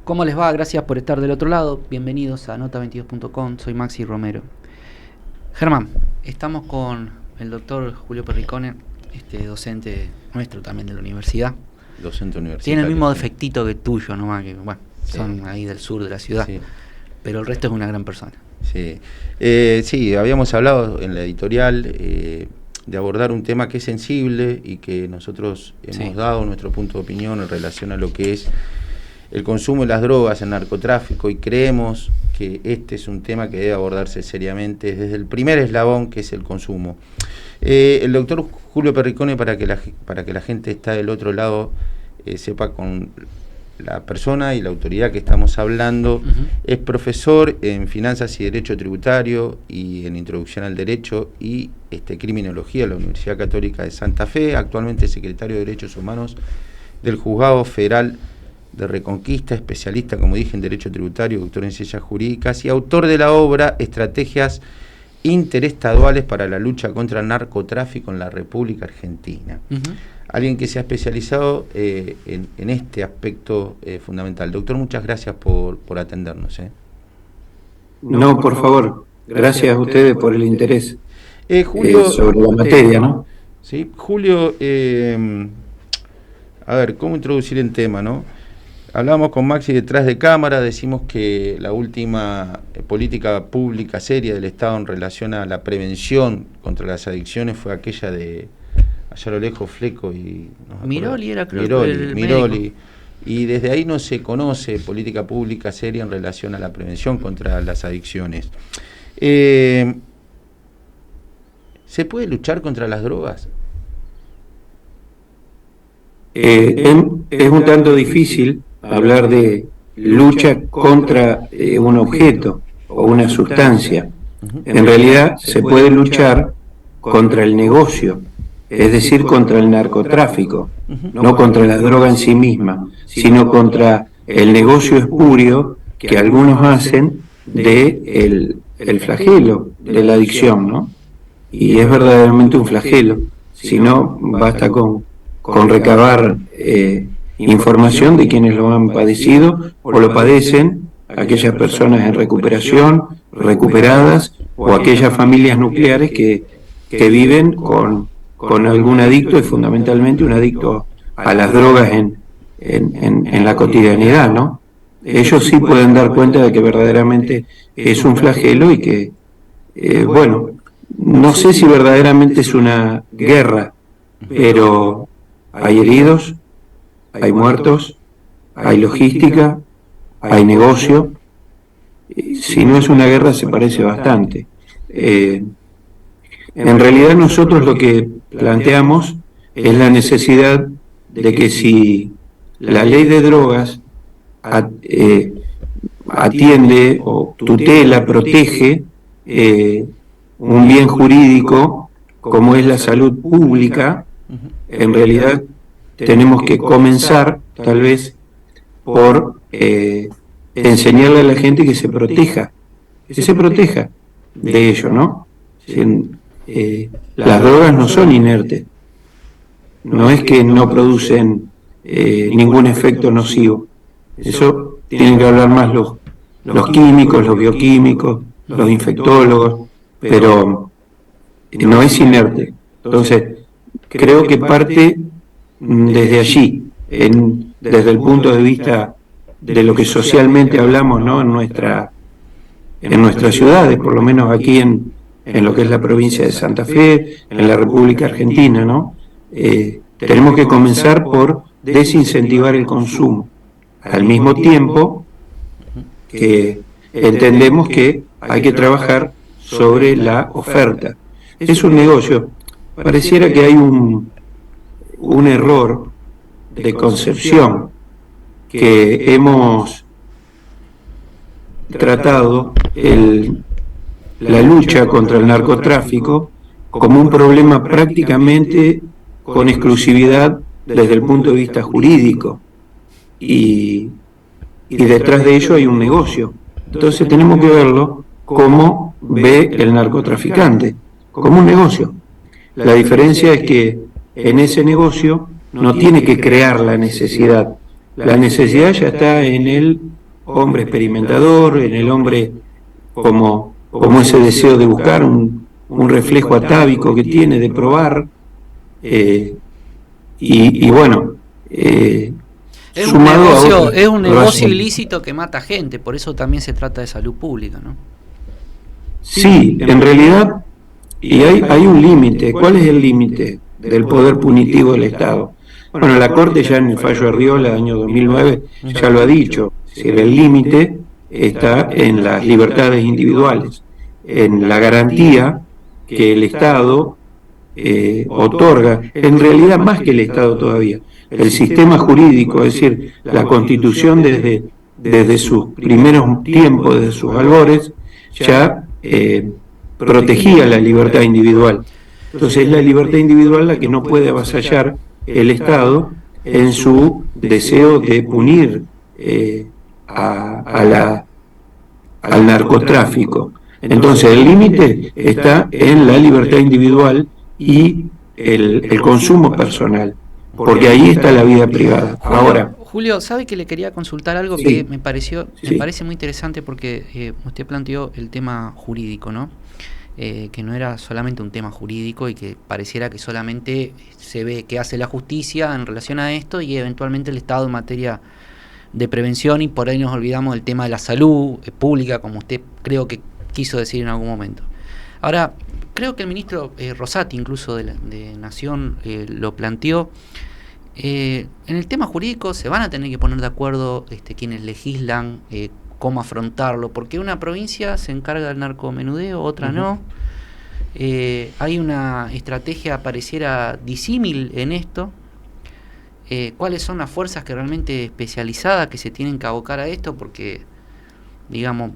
¿Cómo les va? Gracias por estar del otro lado. Bienvenidos a nota22.com. Soy Maxi Romero. Germán, estamos con el doctor Julio Perricone, docente nuestro también de la universidad. Docente universitario. Tiene el mismo defectito que tuyo, nomás que, bueno, Sí. son ahí del sur de la ciudad. Sí. Pero el resto es una gran persona. Sí, sí, habíamos hablado en la editorial de abordar un tema que es sensible y que nosotros hemos dado nuestro punto de opinión en relación a lo que es el consumo de las drogas, el narcotráfico, y creemos que este es un tema que debe abordarse seriamente desde el primer eslabón, que es el consumo. El doctor Julio Perricone, para que la gente está del otro lado sepa con la persona y la autoridad que estamos hablando, es profesor en Finanzas y Derecho Tributario y en Introducción al Derecho y Criminología en la Universidad Católica de Santa Fe, actualmente secretario de Derechos Humanos del Juzgado Federal de Reconquista, especialista, como dije, en Derecho Tributario, doctor en Ciencias Jurídicas y autor de la obra Estrategias Interestaduales para la lucha contra el narcotráfico en la República Argentina. Alguien que se ha especializado en este aspecto fundamental. Doctor, muchas gracias por atendernos. No, por favor, gracias a ustedes por el interés Julio, sobre la materia, ¿no? Sí, Julio, a ver, ¿cómo introducir el tema, no? Hablábamos con Maxi detrás de cámara, decimos que la última política pública seria del Estado en relación a la prevención contra las adicciones fue aquella de, allá a lo lejos, Fleco y... Miroli era, creo, Miroli. Y desde ahí no se conoce política pública seria en relación a la prevención contra las adicciones. ¿Se puede luchar contra las drogas? Es un tanto difícil hablar de lucha contra un objeto o una sustancia. En realidad se puede luchar contra el negocio, es decir, contra el narcotráfico, no contra la droga en sí misma, sino contra el negocio espurio que algunos hacen de el flagelo de la adicción, ¿no? Y es verdaderamente un flagelo, si no basta con recabar información de quienes lo han padecido o lo padecen, aquellas personas en recuperación, recuperadas, o aquellas familias nucleares que viven con algún adicto, y fundamentalmente un adicto a las drogas en la cotidianidad, ¿no? Ellos sí pueden dar cuenta de que verdaderamente es un flagelo y que, bueno, no sé si verdaderamente es una guerra, pero hay heridos, hay muertos, hay logística, hay negocio. Si no es una guerra, se parece bastante. En realidad nosotros lo que planteamos es la necesidad de que si la ley de drogas atiende o tutela, protege un bien jurídico como es la salud pública, en realidad tenemos que comenzar tal vez por enseñarle a la gente que se proteja de ello, ¿no? Las drogas no son inertes, no es que no producen ningún efecto nocivo. Eso tienen que hablar más los químicos, los bioquímicos, los infectólogos, pero no es inerte. Entonces, creo que parte desde allí, desde el punto de vista de lo que socialmente hablamos, ¿no? en nuestras ciudades, por lo menos aquí en lo que es la provincia de Santa Fe, en la República Argentina, ¿no? Tenemos que comenzar por desincentivar el consumo, al mismo tiempo que entendemos que hay que trabajar sobre la oferta. Es un negocio. Pareciera que hay un error de concepción, que hemos tratado la lucha contra el narcotráfico como un problema prácticamente con exclusividad desde el punto de vista jurídico, y detrás de ello hay un negocio. Entonces tenemos que verlo como ve el narcotraficante, como un negocio. La diferencia es que en ese negocio no tiene que crear la necesidad ya está en el hombre experimentador, en el hombre como ese deseo de buscar un reflejo atávico que tiene, de probar, y bueno, es un negocio ilícito que mata gente, por eso también se trata de salud pública, ¿no? Sí, en realidad, y hay un límite. ¿Cuál es el límite del poder punitivo del Estado? Bueno, la Corte ya en el fallo de Arriola, año 2009, ya lo ha dicho. Es decir, el límite está en las libertades individuales, en la garantía que el Estado otorga, en realidad más que el Estado todavía, el sistema jurídico, es decir, la Constitución desde sus primeros tiempos, desde sus albores, ya protegía la libertad individual. Entonces es la libertad individual la que no puede avasallar el Estado en su deseo de punir al narcotráfico. Entonces el límite está en la libertad individual y el consumo personal, porque ahí está la vida privada. Ahora, Julio, ¿sabe que le quería consultar algo que me parece muy interesante? Porque usted planteó el tema jurídico, ¿no? Que no era solamente un tema jurídico y que pareciera que solamente se ve que hace la justicia en relación a esto y eventualmente el Estado en materia de prevención, y por ahí nos olvidamos del tema de la salud pública, como usted creo que quiso decir en algún momento. Ahora, creo que el ministro Rosati, incluso de Nación, lo planteó. En el tema jurídico se van a tener que poner de acuerdo quienes legislan cómo afrontarlo, porque una provincia se encarga del narcomenudeo, otra no. Hay una estrategia pareciera disímil en esto. ¿Cuáles son las fuerzas que realmente especializadas que se tienen que abocar a esto? Porque, digamos,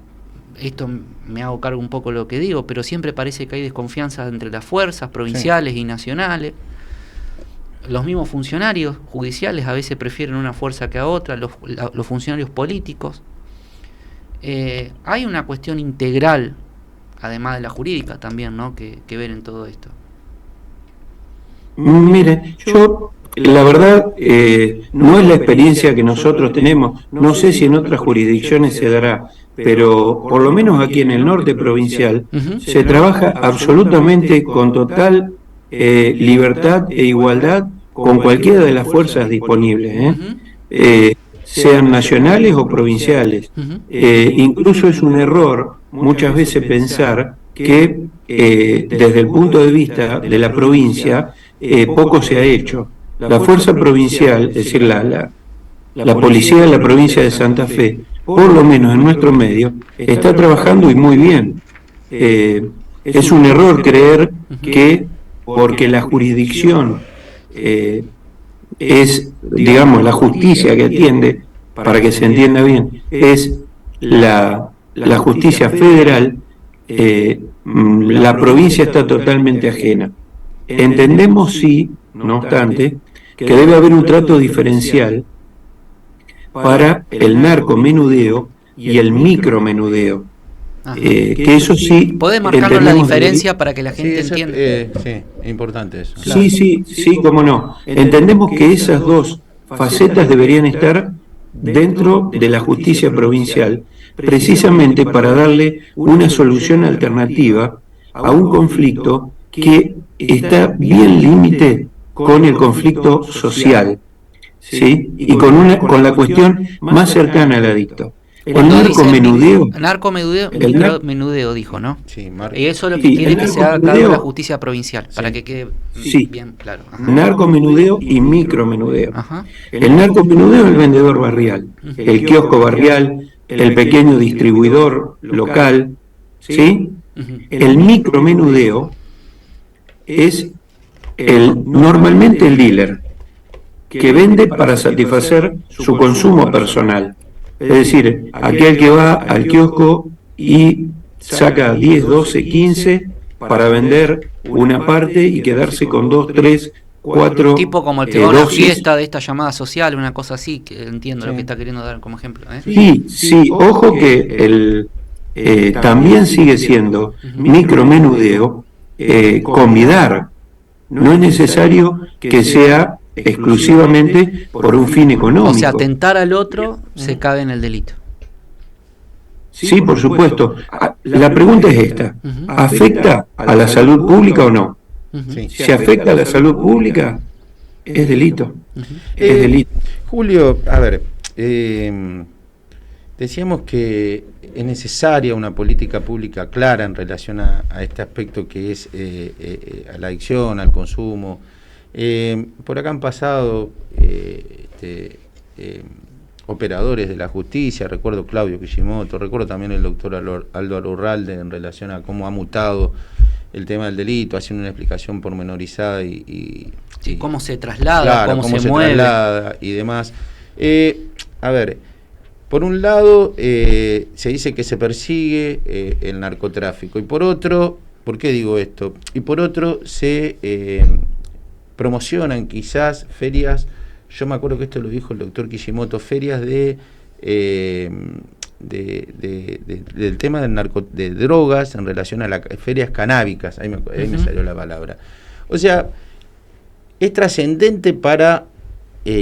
esto me hago cargo un poco de lo que digo, pero siempre parece que hay desconfianza entre las fuerzas provinciales y nacionales. Los mismos funcionarios judiciales a veces prefieren una fuerza que a otra, los funcionarios políticos. Hay una cuestión integral, además de la jurídica también, ¿no?, que ver en todo esto. Mire, yo, la verdad, no es la experiencia que nosotros tenemos. No sé si en otras jurisdicciones se dará, pero por lo menos aquí en el norte provincial se trabaja absolutamente con total libertad e igualdad con cualquiera de las fuerzas disponibles, sean nacionales o provinciales. Incluso es un error muchas veces pensar que desde el punto de vista de la provincia poco se ha hecho. La fuerza provincial, es decir, la policía de la provincia de Santa Fe, por lo menos en nuestro medio, está trabajando y muy bien. Es un error creer que porque la jurisdicción es, digamos, la justicia que atiende, para que se entienda bien, es la justicia federal, la provincia está totalmente ajena. Entendemos, sí, no obstante, que debe haber un trato diferencial para el narcomenudeo y el micromenudeo. Que eso sí. ¿Puede marcarnos la diferencia para que la gente entienda? Sí, es importante eso. Claro. Sí, cómo no. Entendemos que esas dos facetas deberían estar dentro de la justicia provincial, precisamente para darle una solución alternativa a un conflicto que está bien límite con el conflicto social, ¿sí? Y con la cuestión más cercana al adicto. El narcomenudeo dijo, ¿no? Sí, y eso es lo que quiere que se haga cargo de la justicia provincial, para que quede bien claro. Narcomenudeo y micromenudeo. El narcomenudeo es el vendedor barrial, el kiosco barrial, el pequeño distribuidor local, ¿sí? El micromenudeo es normalmente el dealer, que vende para satisfacer su consumo personal. Es decir, aquel que va al kiosco y saca 10, 12, 15 para vender una parte y quedarse con 2, 3, 4... Tipo como el que va a una fiesta de esta llamada social, una cosa así, que entiendo lo que está queriendo dar como ejemplo. Sí, ojo que también sigue siendo micromenudeo convidar. No es necesario que sea exclusivamente por un fin económico. O sea, tentar al otro se cabe en el delito. Sí, por supuesto. La pregunta es esta: ¿afecta a la salud pública o no? Sí. Si afecta a la salud pública, es delito. Es delito. Julio, a ver, decíamos que es necesaria una política pública clara en relación a este aspecto que es a la adicción, al consumo. Por acá han pasado operadores de la justicia, recuerdo Claudio Kishimoto, recuerdo también el doctor Aldo Urralde en relación a cómo ha mutado el tema del delito, haciendo una explicación pormenorizada y cómo se traslada, claro, cómo se mueve traslada y demás. A ver, por un lado se dice que se persigue el narcotráfico, y por otro, ¿por qué digo esto? Y por otro se promocionan quizás ferias, yo me acuerdo que esto lo dijo el doctor Kishimoto, ferias del tema de drogas en relación a las ferias canábicas, ahí me salió la palabra. O sea, es trascendente para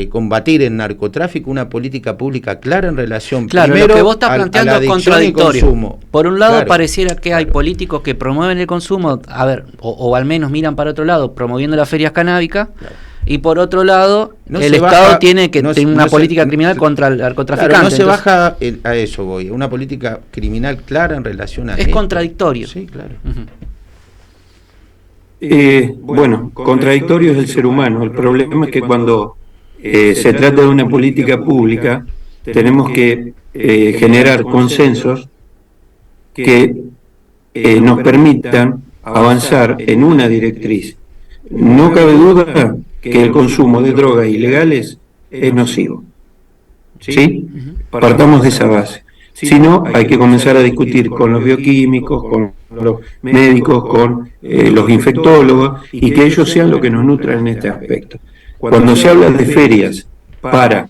combatir el narcotráfico una política pública clara en relación, primero, lo que vos estás planteando es contradictorio. Por un lado, claro, pareciera que hay políticos que promueven el consumo, a ver, o al menos miran para otro lado, promoviendo las ferias canábicas, claro. Y por otro lado, el Estado tiene que tener una política criminal contra el narcotraficante. Claro, no se baja a eso, voy, una política criminal clara en relación a es contradictorio. Sí, claro. Bueno, contradictorio es el ser humano. El problema es que cuando se trata de una política pública, tenemos que generar consensos que nos permitan avanzar en una directriz. No cabe duda que el consumo de drogas ilegales es nocivo. ¿Sí? Partamos de esa base. Si no, hay que comenzar a discutir con los bioquímicos, con los médicos, con los infectólogos, y que ellos sean los que nos nutran en este aspecto. Cuando se habla de ferias para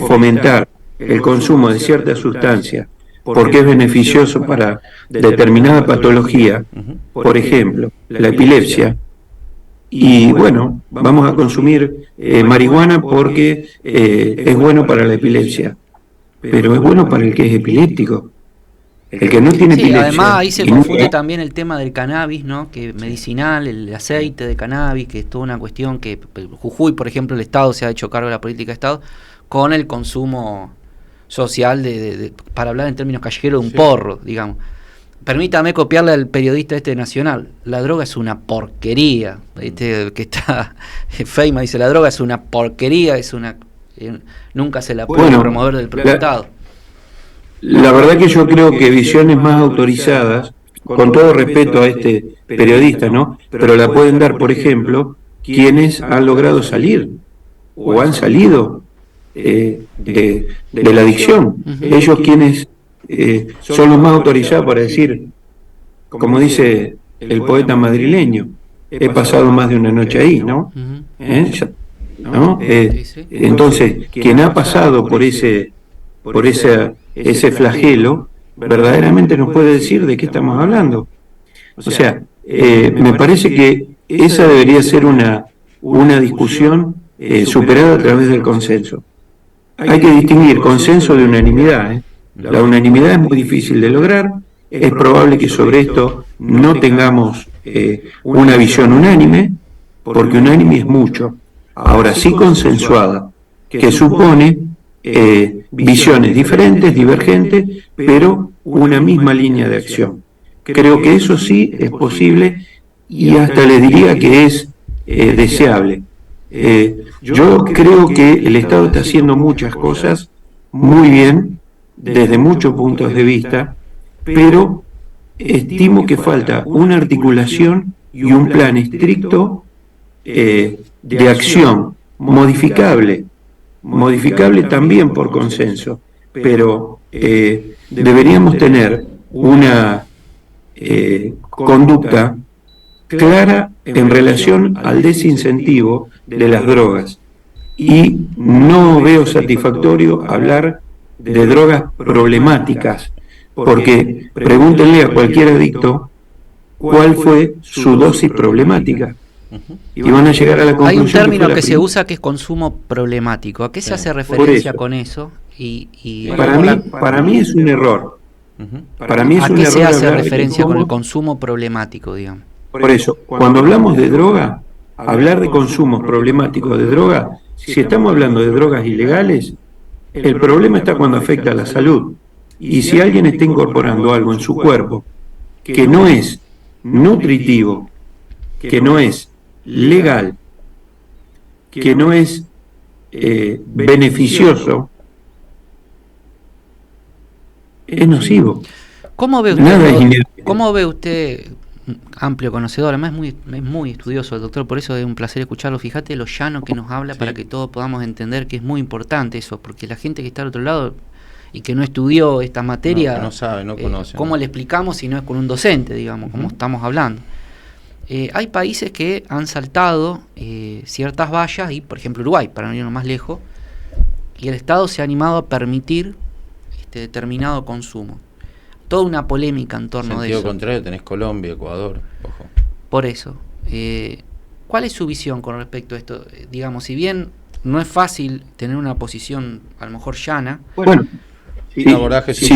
fomentar el consumo de ciertas sustancias, porque es beneficioso para determinada patología, por ejemplo, la epilepsia, y bueno, vamos a consumir marihuana porque es bueno para la epilepsia, pero es bueno para el que es epiléptico. El que no tiene epilepsia. Además ahí se confunde también el tema del cannabis, ¿no? Que medicinal, el aceite de cannabis, que es toda una cuestión que Jujuy, por ejemplo, el Estado se ha hecho cargo de la política de Estado, con el consumo social para hablar en términos callejeros, de un porro, digamos. Permítame copiarle al periodista Nacional, la droga es una porquería, que está Feynman dice, la droga es una porquería, nunca se la puede promover del propio Estado. La verdad que yo creo que visiones más autorizadas, con todo respeto a este periodista, ¿no? Pero la pueden dar, por ejemplo, quienes han logrado salir o han salido de la adicción. Ellos quienes son los más autorizados para decir, como dice el poeta madrileño, he pasado más de una noche ahí, ¿no? ¿No? Entonces, quien ha pasado por ese flagelo, verdaderamente nos puede decir de qué estamos hablando. O sea, me parece que esa debería ser una discusión superada a través del consenso. Hay que distinguir consenso de unanimidad. La unanimidad es muy difícil de lograr, es probable que sobre esto no tengamos una visión unánime, porque unánime es mucho. Ahora sí consensuada, que supone visiones diferentes, divergentes, pero una misma línea de acción. Creo que eso sí es posible y hasta le diría que es deseable. Yo creo que el Estado está haciendo muchas cosas muy bien, desde muchos puntos de vista, pero estimo que falta una articulación y un plan estricto de acción, modificable también por consenso, pero deberíamos tener una conducta clara en relación al desincentivo de las drogas, y no veo satisfactorio hablar de drogas problemáticas, porque pregúntenle a cualquier adicto cuál fue su dosis problemática y van a llegar a la conclusión. Hay un término que se usa que es consumo problemático. ¿A qué se hace referencia con eso? Para mí es un error. Para mí es ¿A un qué error se hace hablar de referencia con el consumos. consumo problemático, digamos? Por eso, cuando hablamos de droga, hablar de consumos problemáticos de droga, si estamos hablando de drogas ilegales, el problema está cuando afecta a la salud. Y si alguien está incorporando algo en su cuerpo que no es nutritivo, que no es legal, que no es beneficioso, es nocivo. ¿Cómo ve usted, Nada es inevitable. cómo ve usted, amplio conocedor, además es muy estudioso el doctor, por eso es un placer escucharlo? Fíjate lo llano que nos habla, para que todos podamos entender que es muy importante eso, porque la gente que está al otro lado y que no estudió esta materia, no sabe, no conoce. ¿cómo le explicamos si no es con un docente, digamos, como estamos hablando? Hay países que han saltado ciertas vallas, y por ejemplo Uruguay, para no irnos más lejos, y el Estado se ha animado a permitir determinado consumo. Toda una polémica en torno de eso. En sentido contrario tenés Colombia, Ecuador, ojo. Por eso, ¿cuál es su visión con respecto a esto? Digamos, si bien no es fácil tener una posición a lo mejor llana. Bueno, si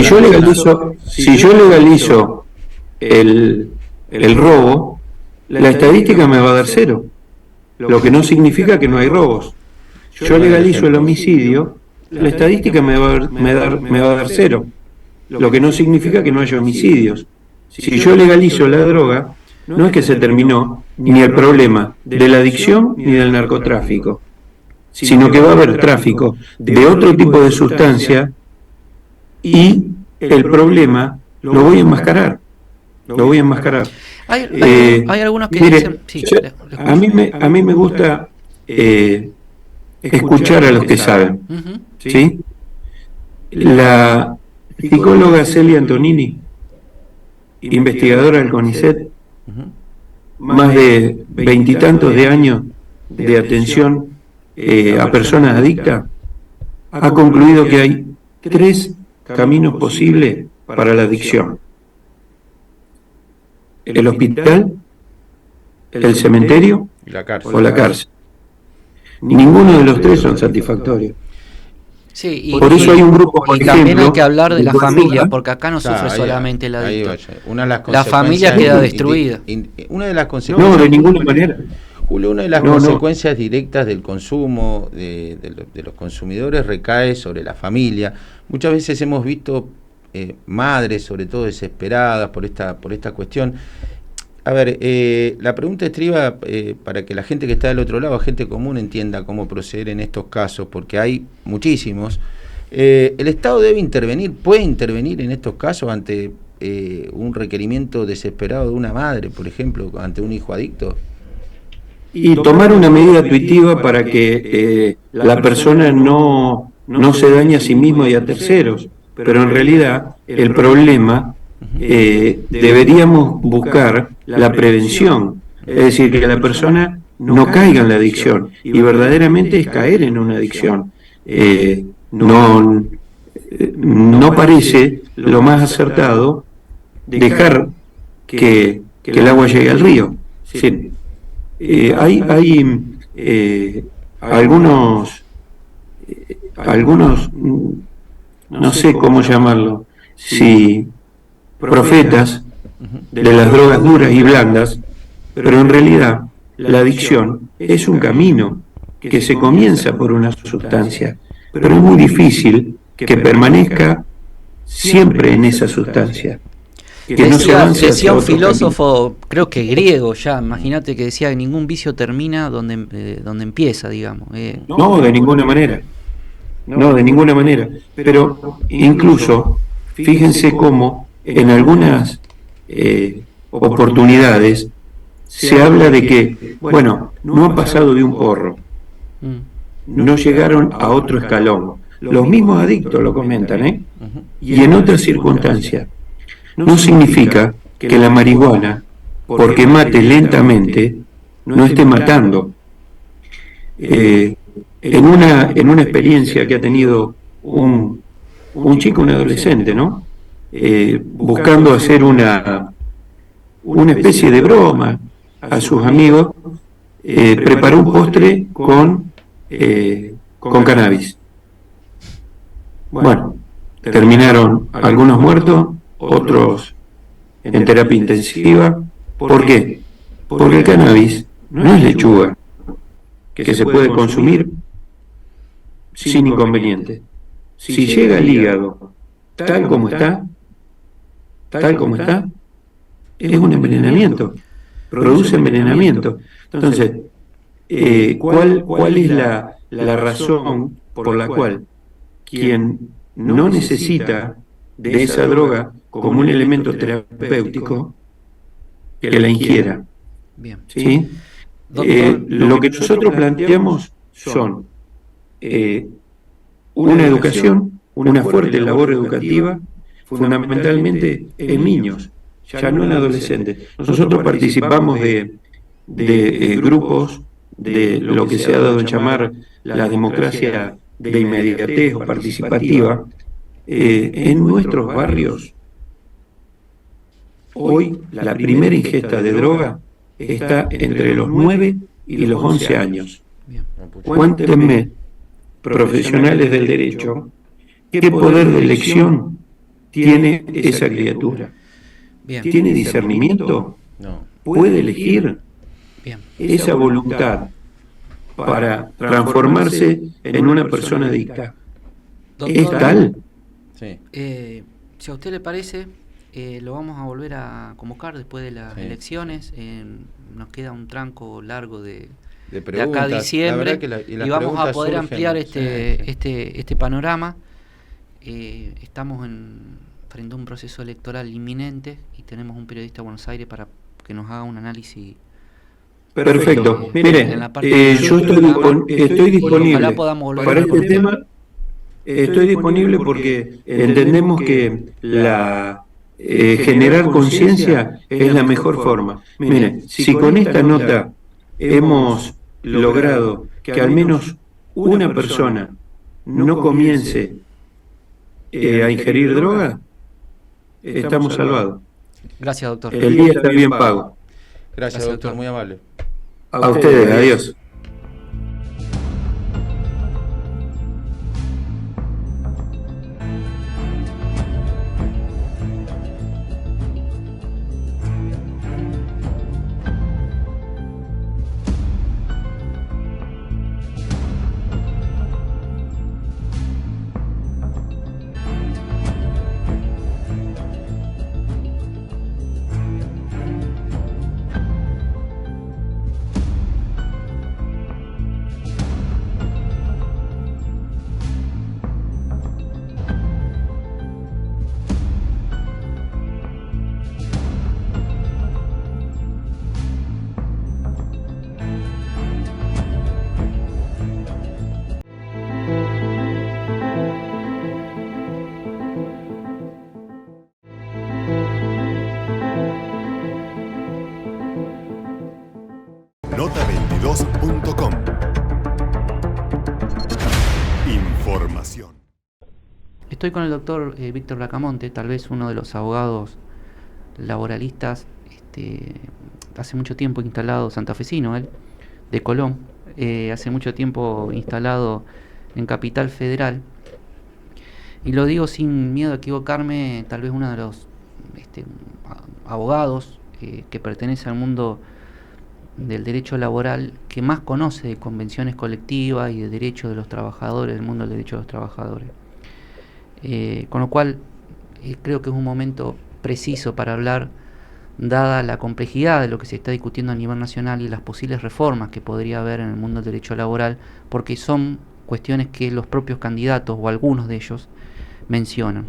yo legalizo el robo, la estadística me va a dar 0, lo que no significa que no hay robos. Yo legalizo el homicidio, la estadística me va a dar 0, lo que no significa que no haya homicidios. Si yo legalizo la droga, no es que se terminó ni el problema de la adicción ni del narcotráfico, sino que va a haber tráfico de otro tipo de sustancia y el problema lo voy a enmascarar. Hay algunos que dicen... Sí, a mí me gusta escuchar a los que saben. ¿Sí? La psicóloga Celia Antonini, investigadora del CONICET, más de 20 y tantos de años de atención a personas adictas, ha concluido que hay 3 caminos posibles para la adicción: el hospital, el cementerio o la cárcel. Ninguno de los 3 son satisfactorios. Sí, por eso hay un grupo, por también ejemplo, hay que hablar de la familia, porque acá no sufre solamente el adicto. La familia queda destruida. Una de las consecuencias, no, de ninguna manera. Julio, una de las consecuencias directas del consumo de los consumidores recae sobre la familia. Muchas veces hemos visto madres, sobre todo desesperadas por esta cuestión. A ver, la pregunta estriba para que la gente que está del otro lado, gente común, entienda cómo proceder en estos casos, porque hay muchísimos. ¿El Estado debe intervenir, puede intervenir en estos casos ante un requerimiento desesperado de una madre, por ejemplo, ante un hijo adicto? Y tomar una medida tuitiva para que la persona no se dañe a sí mismo y a terceros, pero en realidad el problema... deberíamos buscar la prevención, es decir, que la persona no caiga en la adicción, y verdaderamente es caer en una adicción. No parece lo más acertado dejar que el agua llegue al río. Sí. Hay algunos, no sé cómo llamarlo, si profetas de las drogas duras y blandas, pero en realidad la adicción es un camino que se comienza por una sustancia, pero es muy difícil que permanezca siempre en esa sustancia. Que no se avance decía un filósofo, creo que griego ya, imagínate, que decía que ningún vicio termina donde empieza, digamos. No, de ninguna manera. No, de ninguna manera. Pero incluso, fíjense cómo en algunas oportunidades se habla de que, bueno, no han pasado de un porro, no llegaron a otro escalón. Los mismos adictos lo comentan, y en otras circunstancias. No significa que la marihuana, porque mate lentamente, no esté matando. En una experiencia que ha tenido un chico, un adolescente, ¿no? Buscando hacer una especie de broma a sus amigos, preparó un postre con cannabis. Bueno, terminaron algunos muertos, otros en terapia intensiva. ¿Por qué? Porque el cannabis no es lechuga, que se puede consumir sin inconveniente. Si llega al hígado tal como está, es un envenenamiento, produce envenenamiento. Entonces, ¿cuál es la razón por la cual quien no necesita de esa droga como un elemento terapéutico, que la ingiera? Bien. ¿Sí? Lo que nosotros planteamos son una educación, una fuerte labor educativa, fundamentalmente en niños, ya no en adolescentes. Nosotros participamos de grupos de lo que se ha dado en llamar la democracia de inmediatez o participativa. En nuestros barrios, hoy la primera ingesta de droga está entre los 9 y los 11 años. Bien. Cuéntenme, profesionales del derecho, qué poder de elección tiene esa criatura. Bien. ¿Tiene discernimiento? No. ¿Puede elegir? Bien. Esa voluntad para transformarse en una persona adicta es Doctor, tal. Sí. Si a usted le parece, lo vamos a volver a convocar después de las Sí. elecciones. Nos queda un tranco largo de acá a preguntas. La diciembre verdad que y las y vamos a preguntas poder surgen. ampliar Sí. este panorama. Estamos frente a un proceso electoral inminente y tenemos un periodista de Buenos Aires para que nos haga un análisis. Perfecto. En Mire, la parte yo estoy disponible ojalá podamos volver para a este tema. Estoy disponible porque entendemos que generar conciencia es la mejor forma. Mire, si con esta nota hemos logrado que al menos una persona no comience a ingerir droga, estamos salvados. Gracias, doctor. El día está bien pago. Gracias, doctor, muy amable. A ustedes, adiós. Nota22.com. Información. Estoy con el doctor Víctor Bracamonte, tal vez uno de los abogados laboralistas, hace mucho tiempo instalado, santafesino él, de Colón, hace mucho tiempo instalado en Capital Federal, y lo digo sin miedo a equivocarme, tal vez uno de los abogados que pertenece al mundo del derecho laboral que más conoce de convenciones colectivas y de derechos de los trabajadores, del mundo del derecho de los trabajadores. Con lo cual creo que es un momento preciso para hablar, dada la complejidad de lo que se está discutiendo a nivel nacional y las posibles reformas que podría haber en el mundo del derecho laboral, porque son cuestiones que los propios candidatos o algunos de ellos mencionan.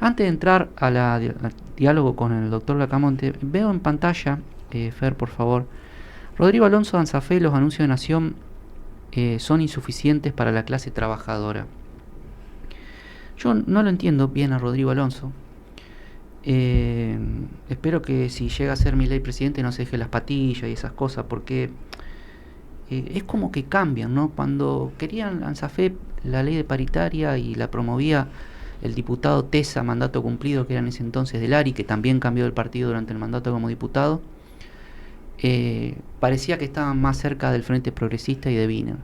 Antes de entrar al diálogo con el doctor Bracamonte, veo en pantalla, Fer, por favor, Rodrigo Alonso de Anzafé, los anuncios de Nación son insuficientes para la clase trabajadora. Yo no lo entiendo bien a Rodrigo Alonso. Espero que si llega a ser Milei presidente no se deje las patillas y esas cosas, porque es como que cambian, ¿no? Cuando querían Anzafé la ley de paritaria y la promovía el diputado Tesa, mandato cumplido, que era en ese entonces del ARI, que también cambió el partido durante el mandato como diputado, parecía que estaban más cerca del Frente Progresista y de Wiener.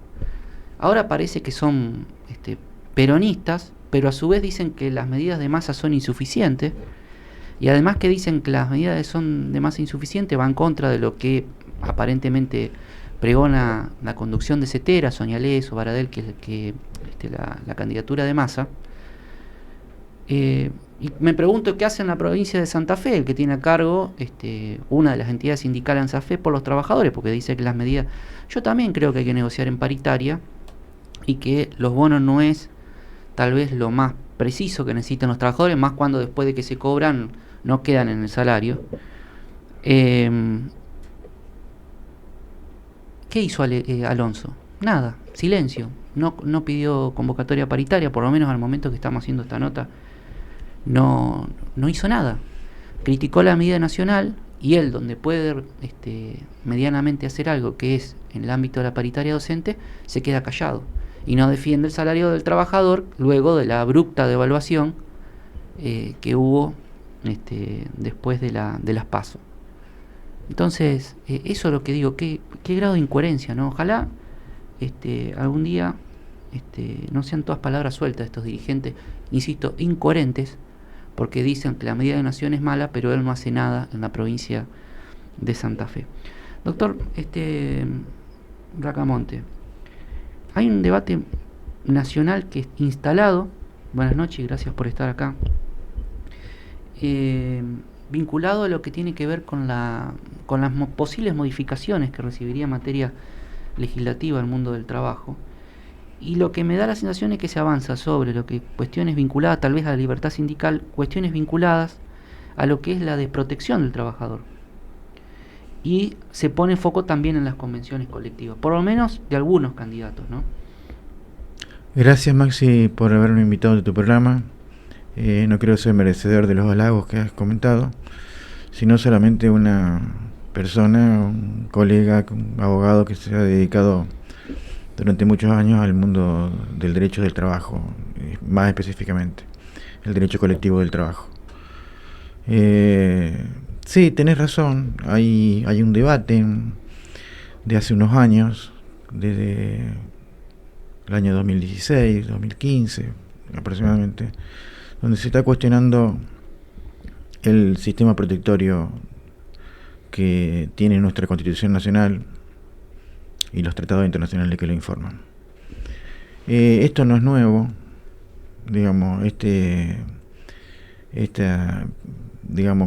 Ahora parece que son peronistas, pero a su vez dicen que las medidas de masa son insuficientes Y además que dicen que las medidas son de masa insuficiente, van en contra de lo que aparentemente pregona la conducción de Cetera, Soñalés o Baradel, que la candidatura de Massa. Y me pregunto qué hace en la provincia de Santa Fe, el que tiene a cargo una de las entidades sindicales en Santa Fe por los trabajadores, porque dice que las medidas... Yo también creo que hay que negociar en paritaria y que los bonos no es tal vez lo más preciso que necesitan los trabajadores, más cuando después de que se cobran no quedan en el salario. ¿Qué hizo Alonso? Nada, silencio. No pidió convocatoria paritaria, por lo menos al momento que estamos haciendo esta nota. No hizo nada. Criticó la medida nacional y él, donde puede medianamente hacer algo, que es en el ámbito de la paritaria docente, se queda callado y no defiende el salario del trabajador luego de la abrupta devaluación que hubo después de las PASO. Entonces, eso es lo que digo, qué grado de incoherencia, ¿no? Ojalá algún día no sean todas palabras sueltas estos dirigentes, insisto, incoherentes, porque dicen que la medida de nación es mala, pero él no hace nada en la provincia de Santa Fe. Doctor Bracamonte, hay un debate nacional que es instalado, buenas noches y gracias por estar acá, vinculado a lo que tiene que ver con las posibles modificaciones que recibiría en materia legislativa el mundo del trabajo. Y lo que me da la sensación es que se avanza sobre lo que cuestiones vinculadas tal vez a la libertad sindical, cuestiones vinculadas a lo que es la desprotección del trabajador. Y se pone foco también en las convenciones colectivas, por lo menos de algunos candidatos, ¿no? Gracias, Maxi, por haberme invitado a tu programa. No creo ser merecedor de los halagos que has comentado, sino solamente una persona, un colega, un abogado que se ha dedicado durante muchos años al mundo del derecho del trabajo, más específicamente, el derecho colectivo del trabajo. Sí, tenés razón, hay un debate de hace unos años, desde el año 2016, 2015 aproximadamente, donde se está cuestionando el sistema protectorio que tiene nuestra Constitución Nacional y los tratados internacionales que lo informan. Esto no es nuevo, digamos,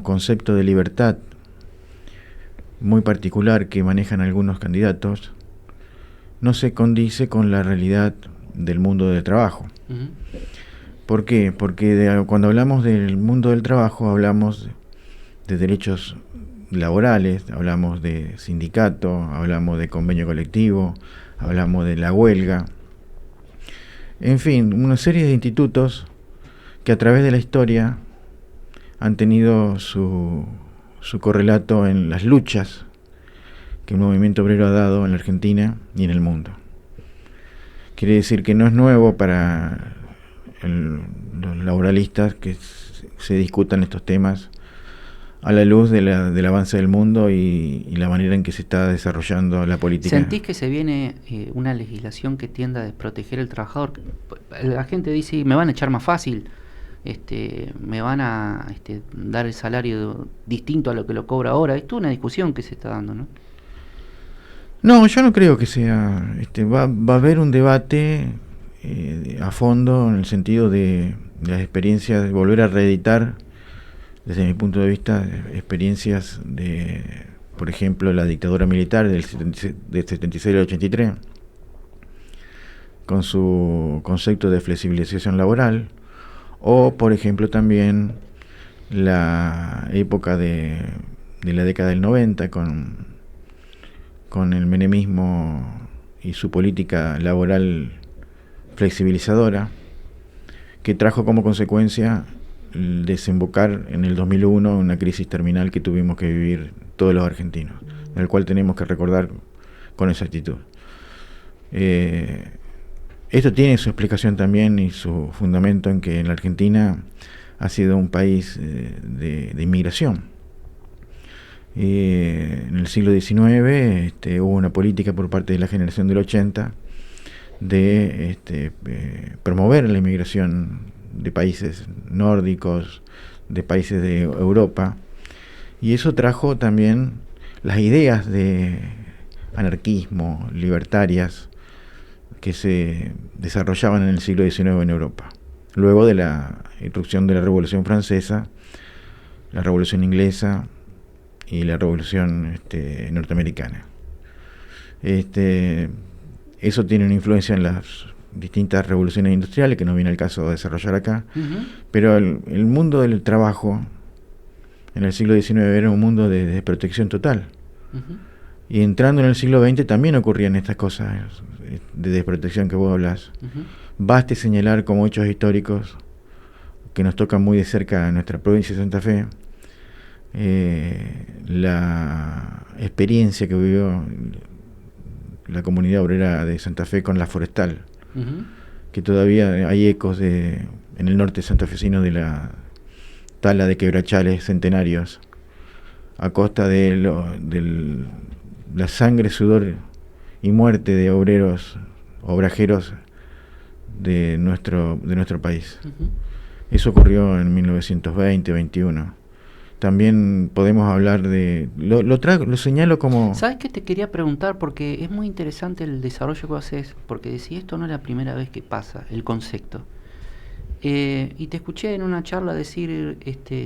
concepto de libertad muy particular que manejan algunos candidatos no se condice con la realidad del mundo del trabajo. Uh-huh. ¿Por qué? Porque cuando hablamos del mundo del trabajo hablamos de derechos laborales, hablamos de sindicato, hablamos de convenio colectivo, hablamos de la huelga, en fin, una serie de institutos que a través de la historia han tenido su correlato en las luchas que el movimiento obrero ha dado en la Argentina y en el mundo. Quiere decir que no es nuevo para los laboralistas que se discutan estos temas a la luz del avance del mundo y la manera en que se está desarrollando la política. ¿Sentís que se viene una legislación que tienda a desproteger al trabajador? La gente dice, me van a echar más fácil, me van a dar el salario distinto a lo que lo cobra ahora. Esto es una discusión que se está dando, ¿no? No, yo no creo que sea. Va a haber un debate a fondo en el sentido de las experiencias, de volver a reeditar, desde mi punto de vista, experiencias de, por ejemplo, la dictadura militar del 76 al 83, con su concepto de flexibilización laboral, o, por ejemplo, también la época de la década del 90, con el menemismo y su política laboral flexibilizadora, que trajo como consecuencia el desembocar en el 2001 una crisis terminal que tuvimos que vivir todos los argentinos, el cual tenemos que recordar con exactitud. Esto tiene su explicación también y su fundamento en que la Argentina ha sido un país de inmigración. En el siglo XIX hubo una política por parte de la generación del 80 de promover la inmigración de países nórdicos, de países de Europa, y eso trajo también las ideas de anarquismo, libertarias, que se desarrollaban en el siglo XIX en Europa. Luego de la irrupción de la Revolución Francesa, la Revolución Inglesa y la Revolución norteamericana. Eso tiene una influencia en las distintas revoluciones industriales, que no viene al caso de desarrollar acá, pero el mundo del trabajo en el siglo XIX era un mundo de desprotección total. Y entrando en el siglo XX también ocurrían estas cosas de desprotección que vos hablas. Baste señalar como hechos históricos que nos tocan muy de cerca en nuestra provincia de Santa Fe, la experiencia que vivió la comunidad obrera de Santa Fe con la forestal, que todavía hay ecos en el norte santafesino de la tala de quebrachales centenarios a costa de la sangre, sudor y muerte de obreros, obrajeros de nuestro país. Eso ocurrió en 1920-21. También podemos hablar de... Lo señalo como... ¿Sabes qué te quería preguntar? Porque es muy interesante el desarrollo que haces, porque decís, esto no es la primera vez que pasa, el concepto. Y te escuché en una charla decir,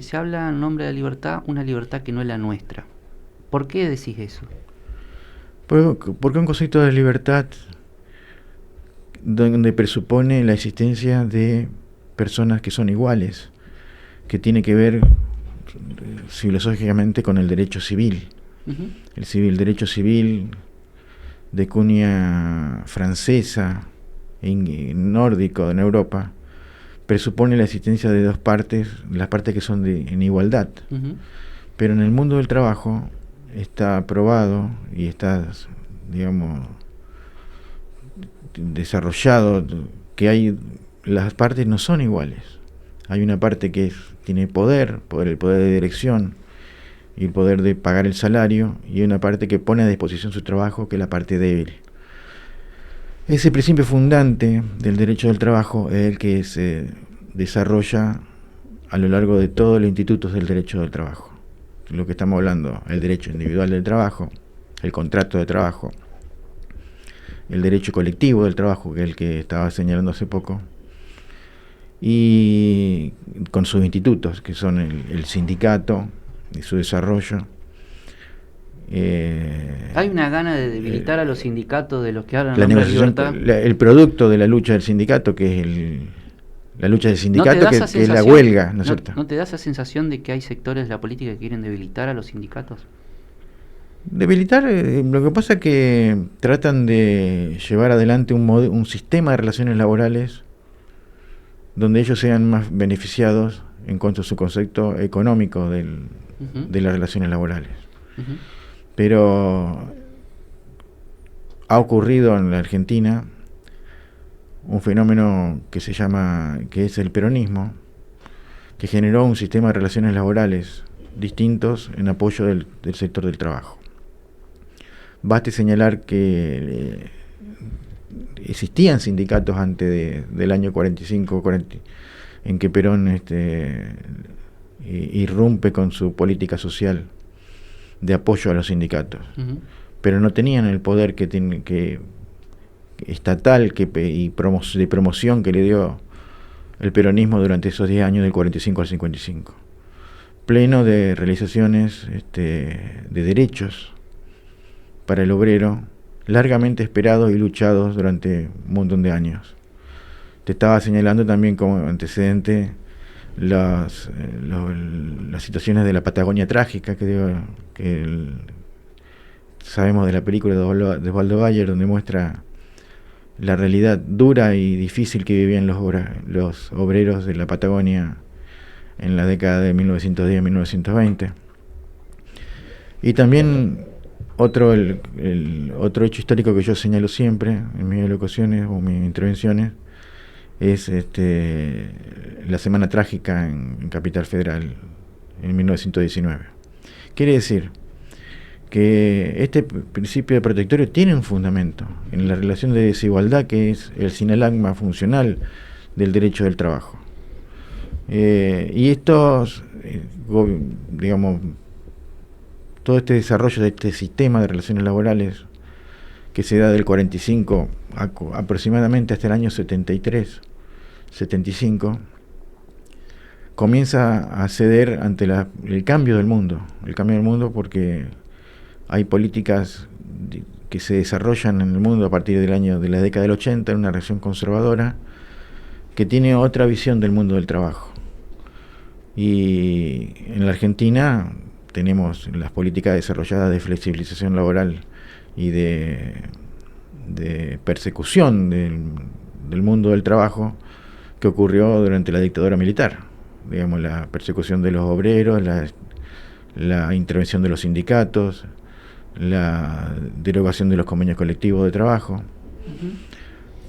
se habla en nombre de la libertad, una libertad que no es la nuestra. ¿Por qué decís eso? Porque un concepto de libertad donde presupone la existencia de personas que son iguales, que tiene que ver filosóficamente con el derecho civil. El derecho civil de cuña francesa e nórdico en Europa presupone la existencia de dos partes, las partes que son en igualdad. Pero en el mundo del trabajo está probado y está, digamos, desarrollado que las partes no son iguales. Hay una parte que tiene el poder de dirección y el poder de pagar el salario, y una parte que pone a disposición su trabajo, que es la parte débil. Ese principio fundante del derecho del trabajo es el que se desarrolla a lo largo de todos los institutos del derecho del trabajo. Lo que estamos hablando, el derecho individual del trabajo, el contrato de trabajo, el derecho colectivo del trabajo, que es el que estaba señalando hace poco, y con sus institutos, que son el sindicato y su desarrollo. Hay una gana de debilitar a los sindicatos de los que hablan la de la negociación, libertad. El producto de la lucha del sindicato, que es la lucha del sindicato, que es la huelga, ¿no es cierto? ¿No te da esa sensación de que hay sectores de la política que quieren debilitar a los sindicatos? Debilitar, lo que pasa es que tratan de llevar adelante un sistema de relaciones laborales donde ellos sean más beneficiados en cuanto a su concepto económico de las relaciones laborales. Pero ha ocurrido en la Argentina un fenómeno que es el peronismo, que generó un sistema de relaciones laborales distintos en apoyo del sector del trabajo. Baste señalar que existían sindicatos antes del año 45, en que Perón irrumpe con su política social de apoyo a los sindicatos, pero no tenían el poder estatal de promoción que le dio el peronismo durante esos 10 años del 45 al 55, pleno de realizaciones de derechos para el obrero, largamente esperados y luchados durante un montón de años. Te estaba señalando también como antecedente las situaciones de la Patagonia trágica, sabemos de la película de Osvaldo Bayer, donde muestra la realidad dura y difícil que vivían los obreros de la Patagonia en la década de 1910-1920. Y también otro hecho histórico que yo señalo siempre en mis alocuciones o mis intervenciones es la Semana Trágica en Capital Federal en 1919. Quiere decir que este principio de protectorio tiene un fundamento en la relación de desigualdad que es el sinalagma funcional del derecho del trabajo. Y estos digamos, todo este desarrollo de este sistema de relaciones laborales que se da del 45 aproximadamente hasta el año 73, 75, comienza a ceder ante el cambio del mundo. El cambio del mundo porque hay políticas que se desarrollan en el mundo a partir de la década del 80, en una región conservadora, que tiene otra visión del mundo del trabajo. Y en la Argentina tenemos las políticas desarrolladas de flexibilización laboral y de persecución del mundo del trabajo que ocurrió durante la dictadura militar. Digamos, la persecución de los obreros, la intervención de los sindicatos, la derogación de los convenios colectivos de trabajo.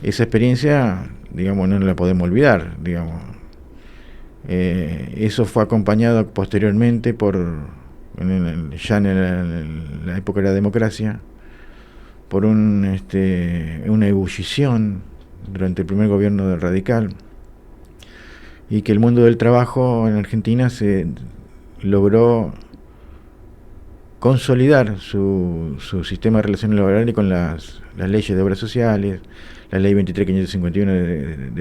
Esa experiencia, digamos, no la podemos olvidar, digamos. Eso fue acompañado posteriormente ya en la época de la democracia, por una ebullición durante el primer gobierno del Radical, y que el mundo del trabajo en Argentina se logró consolidar su sistema de relaciones laborales con las leyes de obras sociales, la ley 23.551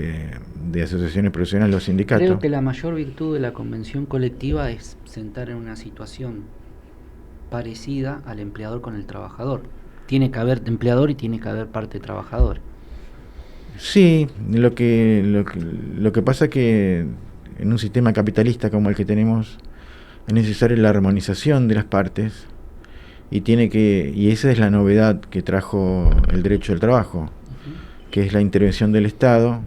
de asociaciones profesionales, los sindicatos. Creo que la mayor virtud de la convención colectiva es sentar en una situación parecida al empleador con el trabajador. Tiene que haber empleador y tiene que haber parte trabajador. Sí, lo que pasa es que en un sistema capitalista como el que tenemos es necesaria la armonización de las partes, y esa es la novedad que trajo el derecho del trabajo, que es la intervención del Estado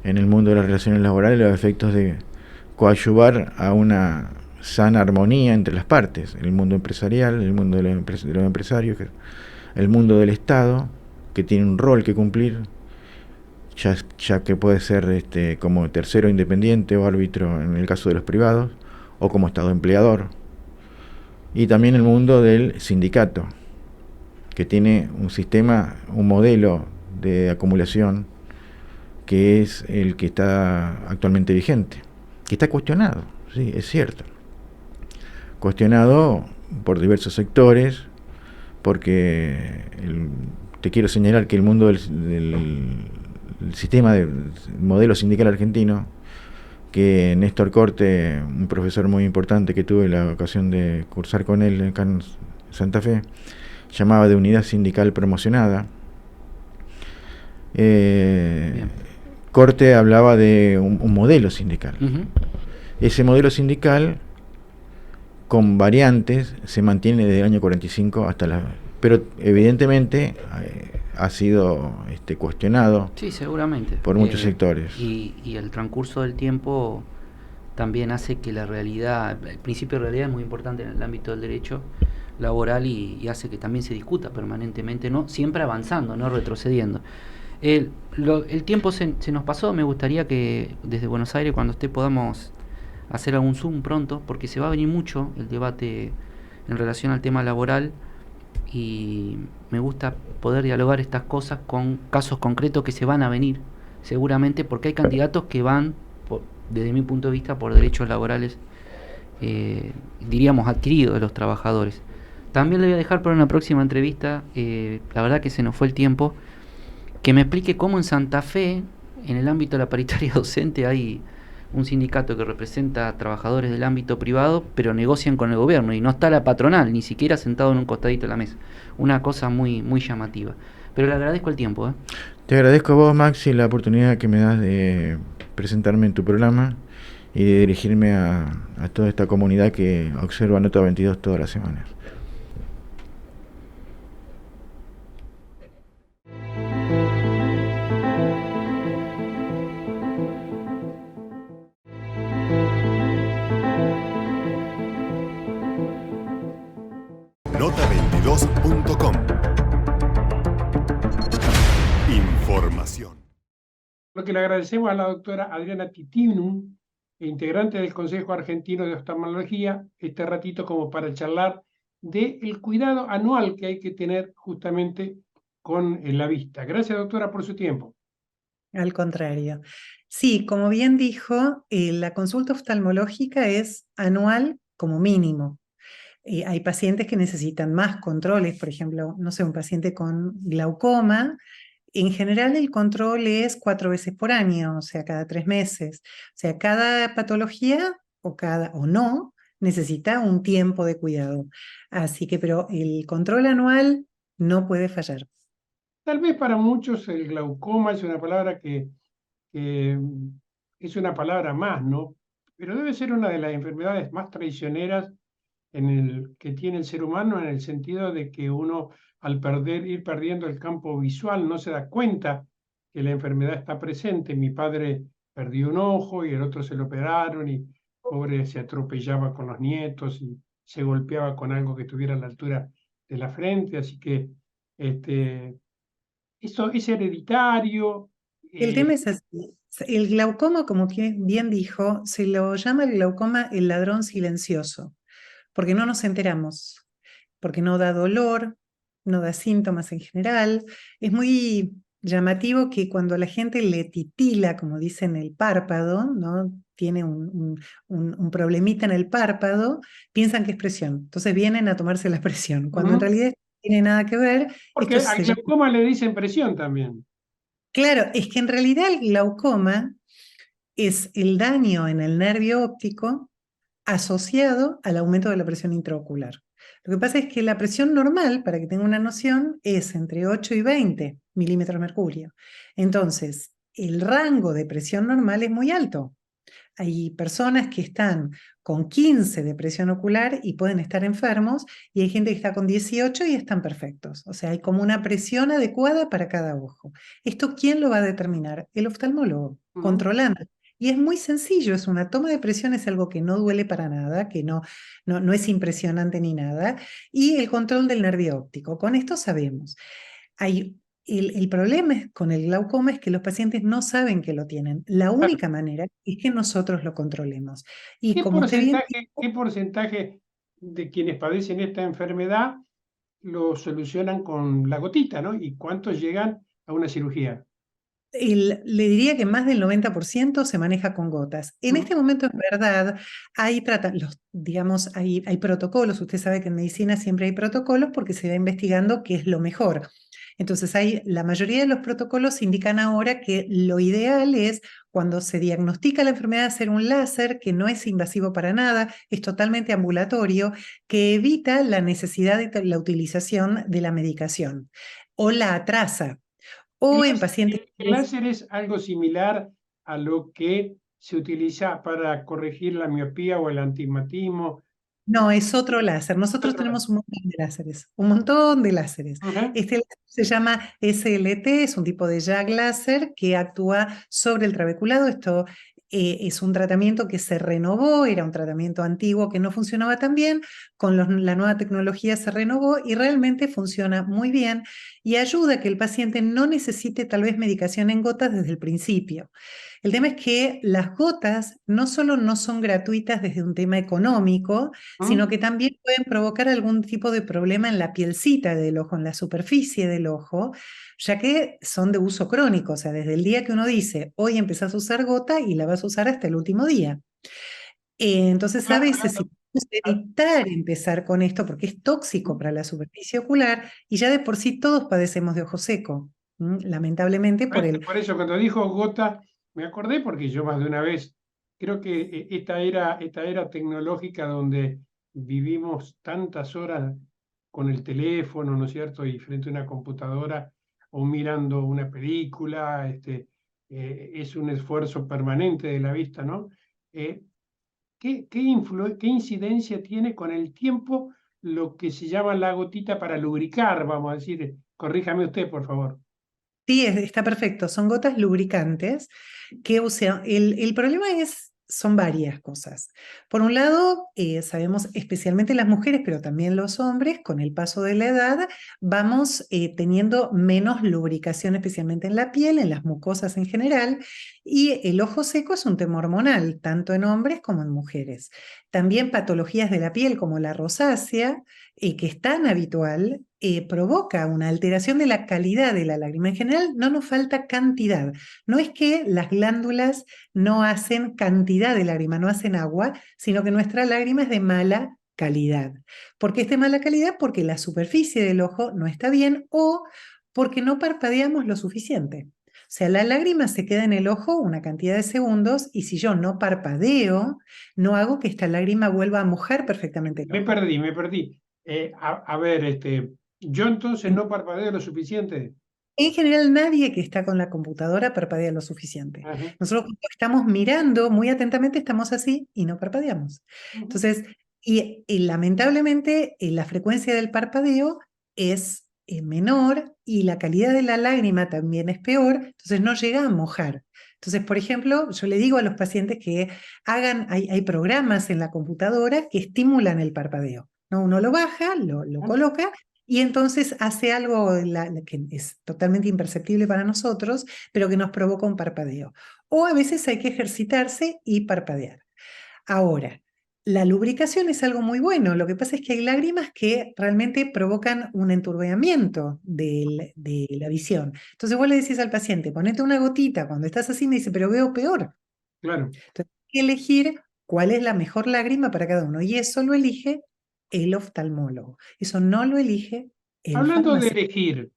en el mundo de las relaciones laborales, los efectos de coadyuvar a una sana armonía entre las partes, el mundo empresarial, el mundo de los empresarios, el mundo del Estado, que tiene un rol que cumplir, ya que puede ser como tercero independiente o árbitro en el caso de los privados, o como Estado empleador, y también el mundo del sindicato, que tiene un sistema, un modelo de acumulación que es el que está actualmente vigente, que está cuestionado, sí, es cierto, cuestionado por diversos sectores, porque te quiero señalar que el mundo del sistema del modelo sindical argentino, que Néstor Corte, un profesor muy importante que tuve la ocasión de cursar con él acá en Santa Fe, llamaba de unidad sindical promocionada. Corte hablaba de un modelo sindical. Ese modelo sindical, con variantes, se mantiene desde el año 45 pero evidentemente ha sido cuestionado, sí, seguramente, por muchos sectores. Y el transcurso del tiempo también hace que el principio de realidad es muy importante en el ámbito del derecho laboral, y hace que también se discuta permanentemente, no siempre avanzando, no retrocediendo. El tiempo se nos pasó. Me gustaría que desde Buenos Aires, cuando podamos hacer algún Zoom pronto, porque se va a venir mucho el debate en relación al tema laboral, y me gusta poder dialogar estas cosas con casos concretos que se van a venir seguramente, porque hay candidatos que van, desde mi punto de vista, por derechos laborales, diríamos, adquiridos de los trabajadores. También le voy a dejar para una próxima entrevista, la verdad que se nos fue el tiempo, que me explique cómo en Santa Fe, en el ámbito de la paritaria docente, hay un sindicato que representa a trabajadores del ámbito privado, pero negocian con el gobierno, y no está la patronal, ni siquiera sentado en un costadito de la mesa. Una cosa muy, muy llamativa. Pero le agradezco el tiempo. Te agradezco a vos, Maxi, la oportunidad que me das de presentarme en tu programa y de dirigirme a toda esta comunidad que observa Nota 22 todas las semanas. Nota22.com. Información. Lo que le agradecemos a la doctora Adriana Titinum, integrante del Consejo Argentino de Oftalmología, este ratito como para charlar del cuidado anual que hay que tener justamente con la vista. Gracias, doctora, por su tiempo. Al contrario. Sí, como bien dijo, la consulta oftalmológica es anual como mínimo. Hay pacientes que necesitan más controles, por ejemplo, no sé, un paciente con glaucoma, en general el control es 4 veces por año, o sea, cada 3 meses. O sea, cada patología o no necesita un tiempo de cuidado. Así que, pero el control anual no puede fallar. Tal vez para muchos el glaucoma es una palabra que es una palabra más, ¿no? Pero debe ser una de las enfermedades más traicioneras que tiene el ser humano, en el sentido de que uno al ir perdiendo el campo visual no se da cuenta que la enfermedad está presente. Mi padre perdió un ojo y el otro se lo operaron y pobre se atropellaba con los nietos y se golpeaba con algo que tuviera a la altura de la frente, así que este, eso es hereditario. El tema es así. El glaucoma, como bien dijo, se lo llama el glaucoma el ladrón silencioso, porque no nos enteramos, porque no da dolor, no da síntomas en general. Es muy llamativo que cuando la gente le titila, como dicen, el párpado, ¿no? Tiene un problemita en el párpado, piensan que es presión. Entonces vienen a tomarse la presión, cuando en Ujú. realidad no tiene nada que ver. Porque Esto al se llama... glaucoma le dicen presión también. Claro, es que en realidad el glaucoma es el daño en el nervio óptico asociado al aumento de la presión intraocular. Lo que pasa es que la presión normal, para que tenga una noción, es entre 8 y 20 milímetros de mercurio. Entonces, el rango de presión normal es muy alto. Hay personas que están con 15 de presión ocular y pueden estar enfermos, y hay gente que está con 18 y están perfectos. O sea, hay como una presión adecuada para cada ojo. ¿Esto quién lo va a determinar? El oftalmólogo, Ujú. controlando. Y es muy sencillo, es una toma de presión, es algo que no duele para nada, que no es impresionante ni nada, y el control del nervio óptico. Con esto sabemos. Hay, el problema con el glaucoma es que los pacientes no saben que lo tienen. La única manera es que nosotros lo controlemos. Y como usted bien ¿Qué dijo, porcentaje de quienes padecen esta enfermedad lo solucionan con la gotita, ¿no? ¿Y cuántos llegan a una cirugía? le diría que más del 90% se maneja con gotas. En Ujú. este momento, en verdad, digamos, hay protocolos. Usted sabe que en medicina siempre hay protocolos porque se va investigando qué es lo mejor. Entonces, la mayoría de los protocolos indican ahora que lo ideal es, cuando se diagnostica la enfermedad, hacer un láser que no es invasivo para nada, es totalmente ambulatorio, que evita la necesidad de la utilización de la medicación o la atrasa. O en pacientes El láser es algo similar a lo que se utiliza para corregir la miopía o el antigmatismo. No, es otro láser. Nosotros Otro láser. tenemos un montón de láseres, un montón de láseres. Ajá. Este láser se llama SLT, es un tipo de JAG láser que actúa sobre el trabeculado. Esto es un tratamiento que se renovó, era un tratamiento antiguo que no funcionaba tan bien, con la nueva tecnología se renovó y realmente funciona muy bien y ayuda a que el paciente no necesite tal vez medicación en gotas desde el principio. El tema es que las gotas no solo no son gratuitas desde un tema económico, sino ¿Mm? que también pueden provocar algún tipo de problema en la pielcita del ojo, en la superficie del ojo, ya que son de uso crónico, o sea, desde el día que uno dice, hoy empezás a usar gota y la vas a usar hasta el último día. Entonces, a veces, si podemos evitar empezar con esto, porque es tóxico para la superficie ocular, y ya de por sí todos padecemos de ojo seco, lamentablemente por el... Por eso, cuando dijo gota, me acordé porque yo más de una vez, creo que esta era tecnológica donde vivimos tantas horas con el teléfono, ¿no es cierto? Y frente a una computadora o mirando una película, es un esfuerzo permanente de la vista, ¿no? Eh, ¿Qué incidencia tiene con el tiempo lo que se llama la gotita para lubricar? Vamos a decir, corríjame usted, por favor. Sí, está perfecto. Son gotas lubricantes que, o sea, el problema son varias cosas. Por un lado, sabemos especialmente las mujeres, pero también los hombres, con el paso de la edad, vamos teniendo menos lubricación, especialmente en la piel, en las mucosas en general, y el ojo seco es un tema hormonal, tanto en hombres como en mujeres. También patologías de la piel como la rosácea, que es tan habitual, provoca una alteración de la calidad de la lágrima. En general no nos falta cantidad. No es que las glándulas no hacen cantidad de lágrima, no hacen agua, sino que nuestra lágrima es de mala calidad. ¿Por qué es de mala calidad? Porque la superficie del ojo no está bien o porque no parpadeamos lo suficiente. O sea, la lágrima se queda en el ojo una cantidad de segundos y si yo no parpadeo, no hago que esta lágrima vuelva a mojar perfectamente el Me ojo. perdí, me perdí. A ver, yo entonces no parpadeo lo suficiente. En general, nadie que está con la computadora parpadea lo suficiente. Ajá, Nosotros cuando estamos mirando muy atentamente, estamos así y no parpadeamos. ujú. Entonces, y lamentablemente la frecuencia del parpadeo es menor y la calidad de la lágrima también es peor, entonces no llega a mojar. Entonces, por ejemplo, yo le digo a los pacientes que hay programas en la computadora que estimulan el parpadeo, ¿no? Uno lo baja, lo coloca y entonces hace algo que es totalmente imperceptible para nosotros, pero que nos provoca un parpadeo. O a veces hay que ejercitarse y parpadear. Ahora, la lubricación es algo muy bueno. Lo que pasa es que hay lágrimas que realmente provocan un enturbiamiento de la visión. Entonces vos le decís al paciente, ponete una gotita. Cuando estás así me dice, pero veo peor. Claro. Entonces hay que elegir cuál es la mejor lágrima para cada uno. Y eso lo elige el oftalmólogo. Eso no lo elige el Hablando de farmacéutico. elegir,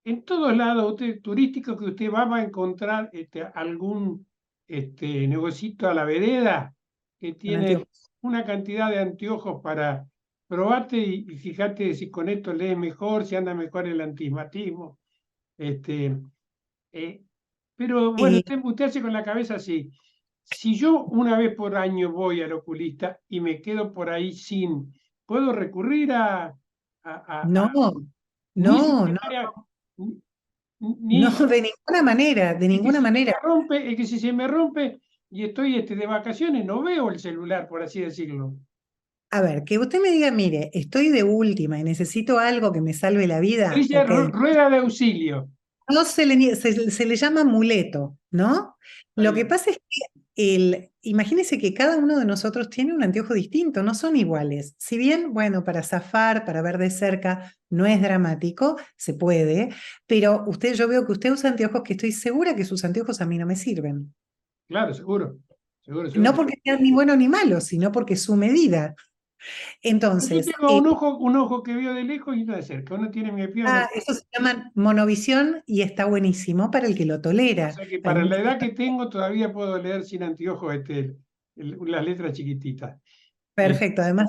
en todos lados turísticos que usted va a encontrar algún negocito a la vereda que Con tiene anteojos. una cantidad de anteojos para probarte y fíjate si con esto lees mejor, si anda mejor el antismatismo. Este, eh, pero bueno, Eh, usted hace con la cabeza así. Si yo una vez por año voy al oculista y me quedo por ahí sin, ¿puedo recurrir no, ni no, no, siquiera, no, ni, de ninguna manera, de es que ninguna si se manera. me rompe, es que si se me rompe y estoy de vacaciones, no veo el celular, por así decirlo. A ver, que usted me diga, mire, estoy de última y necesito algo que me salve la vida, Dice ok. rueda de auxilio. No se le llama amuleto, ¿no? Está Lo que bien. pasa es que imagínese que cada uno de nosotros tiene un anteojo distinto, no son iguales. Si bien, bueno, para zafar, para ver de cerca, no es dramático, se puede, pero yo veo que usted usa anteojos que estoy segura que sus anteojos a mí no me sirven. Claro, seguro. Seguro, No seguro. porque sean ni bueno ni malo, sino porque es su medida. Yo Entonces, tengo un ojo que veo de lejos y uno de cerca. Uno tiene miopía, uno. eso se llama monovisión y está buenísimo para el que lo O tolera. sea que Hay para la muchos que edad que tengo todavía puedo leer sin anteojos las letras chiquititas. Eh, perfecto, además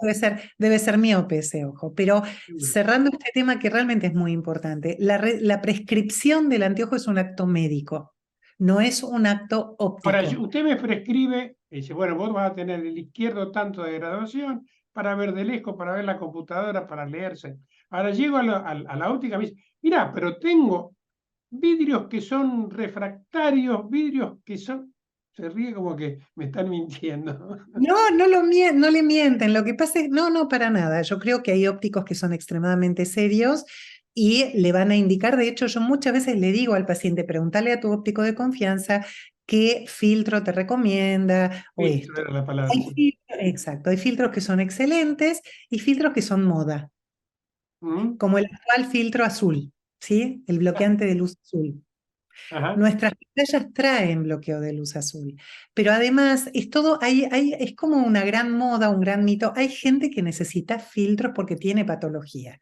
debe ser miope ese ojo. Pero cerrando este tema que realmente es muy importante, la prescripción del anteojo es un acto médico, no es un acto Ahora, óptico. usted me prescribe, dice, bueno, vos vas a tener el izquierdo tanto de graduación para ver de lejos, para ver la computadora, para leerse. Ahora llego a la óptica y me dice, mira, pero tengo vidrios que son refractarios, vidrios que son. Se ríe como que me están mintiendo. No, no le mienten. Lo que pasa es, no, para nada. Yo creo que hay ópticos que son extremadamente serios y le van a indicar, de hecho, yo muchas veces le digo al paciente, pregúntale a tu óptico de confianza qué filtro te recomienda o Filtro esto. era la palabra, sí. Exacto, hay filtros que son excelentes y filtros que son moda, ¿Mm? como el actual filtro azul, ¿sí? El bloqueante de luz azul. Ajá. Nuestras pantallas traen bloqueo de luz azul, pero además es todo, es como una gran moda, un gran mito. Hay gente que necesita filtros porque tiene patología.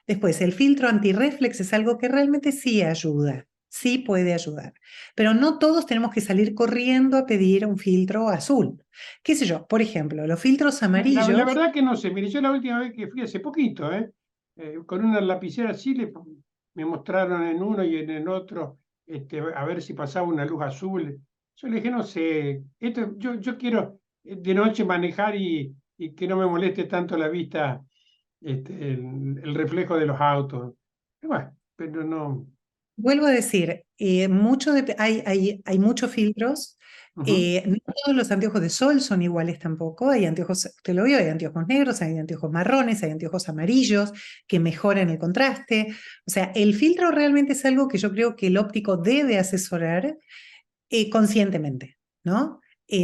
Después, el filtro antirreflex es algo que realmente sí ayuda, sí puede ayudar, pero no todos tenemos que salir corriendo a pedir un filtro azul. ¿Qué sé yo? Por ejemplo, los filtros La amarillos. verdad que no sé, mire, yo la última vez que fui hace poquito, con una lapicera así me mostraron en uno y en el otro, a ver si pasaba una luz azul. Yo le dije, no sé, yo quiero de noche manejar y que no me moleste tanto la vista, el reflejo de los autos. Y bueno, pero no. Vuelvo a decir, hay muchos filtros. Ujú. No todos los anteojos de sol son iguales tampoco. Hay anteojos, te lo vio, hay anteojos negros, hay anteojos marrones, hay anteojos amarillos que mejoran el contraste. O sea, el filtro realmente es algo que yo creo que el óptico debe asesorar conscientemente, ¿no?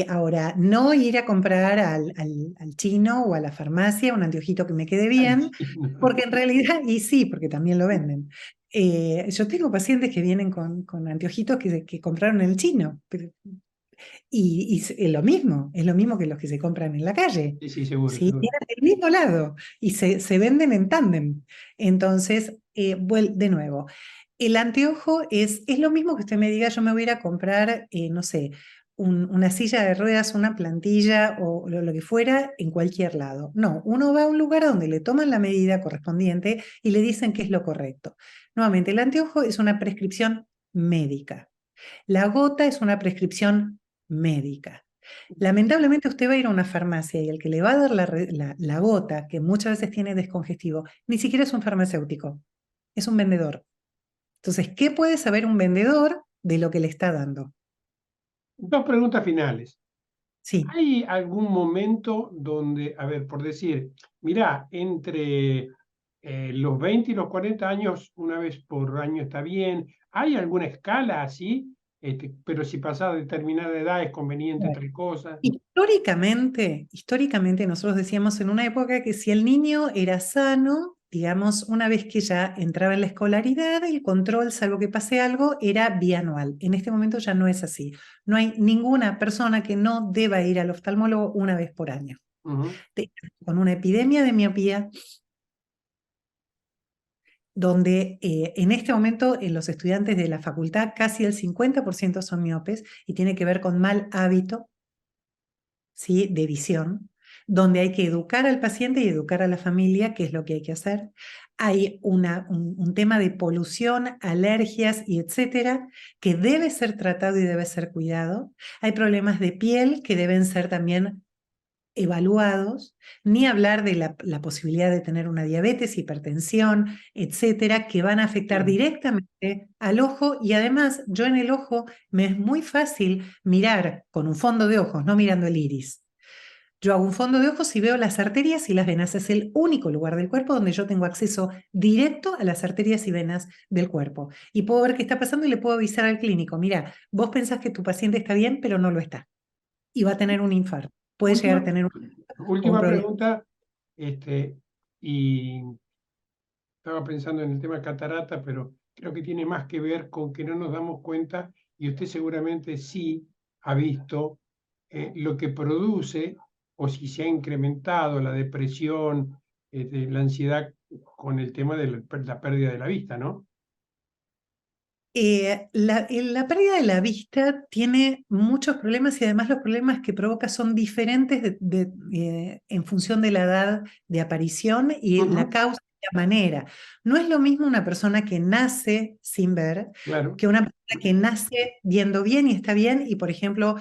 Ahora, no ir a comprar al chino o a la farmacia un anteojito que me quede bien, porque en realidad, y sí, porque también lo venden. Yo tengo pacientes que vienen con anteojitos que compraron en el chino, y es lo mismo que los que se compran en la calle. Sí, sí, seguro, ¿Sí? seguro. Vienen del mismo lado y se venden en tándem. Entonces, de nuevo, el anteojo es lo mismo que usted me diga, yo me voy a ir a comprar, no sé, una silla de ruedas, una plantilla o lo que fuera en cualquier lado. No, uno va a un lugar donde le toman la medida correspondiente y le dicen qué es lo correcto. Nuevamente, el anteojo es una prescripción médica. La gota es una prescripción médica. Lamentablemente usted va a ir a una farmacia y el que le va a dar la gota, que muchas veces tiene descongestivo, ni siquiera es un farmacéutico, es un vendedor. Entonces, ¿qué puede saber un vendedor de lo que le está dando? Dos preguntas finales. Sí, ¿Hay algún momento donde, a ver, por decir, mirá, entre los 20 y los 40 años, una vez por año está bien? ¿Hay alguna escala así? Pero si pasa determinada edad es conveniente bueno, tal cosa. históricamente nosotros decíamos en una época que si el niño era sano, digamos, una vez que ya entraba en la escolaridad, el control, salvo que pase algo, era bianual. En este momento ya no es así. No hay ninguna persona que no deba ir al oftalmólogo una vez por año. Ujú. Con una epidemia de miopía, donde en este momento en los estudiantes de la facultad casi el 50% son miopes y tiene que ver con mal hábito, ¿sí?, de visión, donde hay que educar al paciente y educar a la familia, qué es lo que hay que hacer. Hay un tema de polución, alergias y etcétera, que debe ser tratado y debe ser cuidado. Hay problemas de piel que deben ser también evaluados, ni hablar de la posibilidad de tener una diabetes, hipertensión, etcétera, que van a afectar Claro. directamente al ojo. Y además, yo en el ojo me es muy fácil mirar con un fondo de ojos, no mirando el iris. Yo hago un fondo de ojos y veo las arterias y las venas. Es el único lugar del cuerpo donde yo tengo acceso directo a las arterias y venas del cuerpo. Y puedo ver qué está pasando y le puedo avisar al clínico: mira, vos pensás que tu paciente está bien, pero no lo está. Y va a tener un infarto. Puede llegar a Última, tener un última problema. pregunta, y estaba pensando en el tema catarata, pero creo que tiene más que ver con que no nos damos cuenta, y usted seguramente sí ha visto lo que produce, o si se ha incrementado la depresión, la ansiedad con el tema de la pérdida de la vista, ¿no? La pérdida de la vista tiene muchos problemas y además los problemas que provoca son diferentes en función de la edad de aparición y la Ujú. causa y la manera. No es lo mismo una persona que nace sin ver Claro. que una persona que nace viendo bien y está bien y, por ejemplo,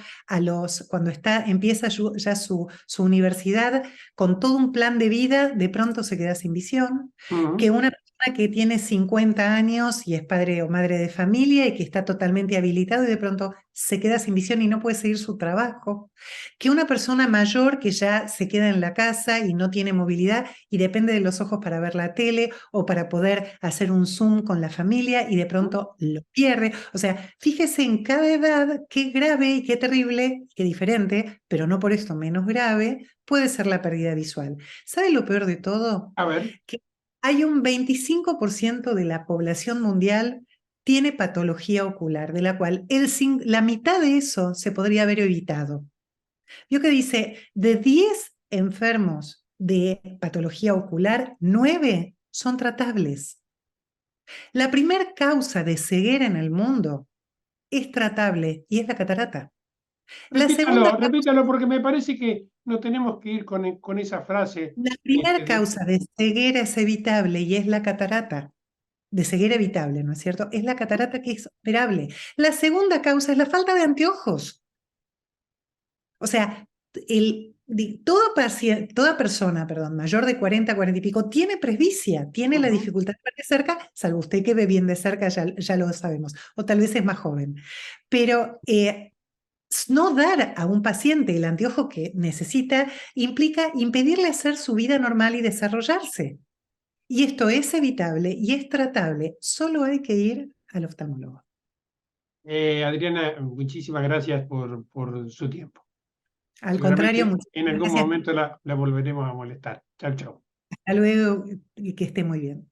cuando empieza ya su universidad con todo un plan de vida, de pronto se queda sin visión, que Ujú. una persona que tiene 50 años y es padre o madre de familia y que está totalmente habilitado y de pronto se queda sin visión y no puede seguir su trabajo, que una persona mayor que ya se queda en la casa y no tiene movilidad y depende de los ojos para ver la tele o para poder hacer un Zoom con la familia y de pronto lo pierde. O sea, fíjese en cada edad qué grave y qué terrible, qué diferente, pero no por esto menos grave, puede ser la pérdida visual. ¿Sabe lo peor de todo? A ver, Que hay un 25% de la población mundial tiene patología ocular, de la cual la mitad de eso se podría haber evitado. Vio que dice, de 10 enfermos de patología ocular, 9 son tratables. La primera causa de ceguera en el mundo es tratable y es la catarata. La repítalo, segunda repítalo, porque me parece que no tenemos que ir con esa frase. La primera De- causa de ceguera es evitable y es la catarata. De ceguera evitable, ¿no es cierto? Es la catarata que es operable. La segunda causa es la falta de anteojos. O sea, toda persona, perdón, mayor de 40, 40 y pico, tiene presbicia, tiene la Ujú. dificultad de ver de cerca, salvo usted que ve bien de cerca, ya lo sabemos, o tal vez es más joven. Pero no dar a un paciente el anteojo que necesita implica impedirle hacer su vida normal y desarrollarse. Y esto es evitable y es tratable. Solo hay que ir al oftalmólogo. Adriana, muchísimas gracias por su tiempo. Al Seguramente contrario, muchas en algún gracias. momento la volveremos a molestar. Chau, chau. Hasta luego y que esté muy bien.